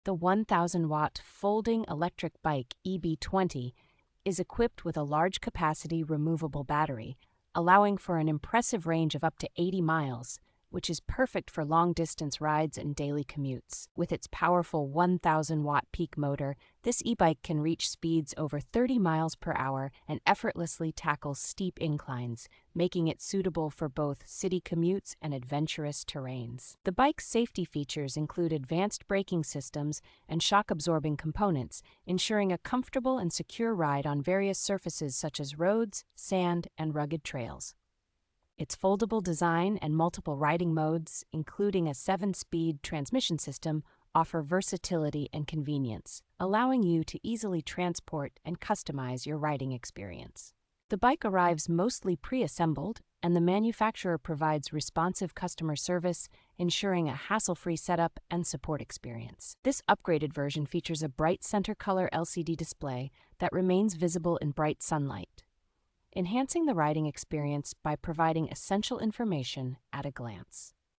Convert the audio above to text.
The 1,000-watt folding electric bike EB-20 is equipped with a large-capacity removable battery, allowing for an impressive range of up to 80 miles, which is perfect for long-distance rides and daily commutes. With its powerful 1,000-watt peak motor, this e-bike can reach speeds over 30 miles per hour and effortlessly tackle steep inclines, making it suitable for both city commutes and adventurous terrains. The bike's safety features include advanced braking systems and shock-absorbing components, ensuring a comfortable and secure ride on various surfaces such as roads, sand, and rugged trails. Its foldable design and multiple riding modes, including a 7-speed transmission system, offer versatility and convenience, allowing you to easily transport and customize your riding experience. The bike arrives mostly pre-assembled, and the manufacturer provides responsive customer service, ensuring a hassle-free setup and support experience. This upgraded version features a bright center color LCD display that remains visible in bright sunlight, enhancing the riding experience by providing essential information at a glance.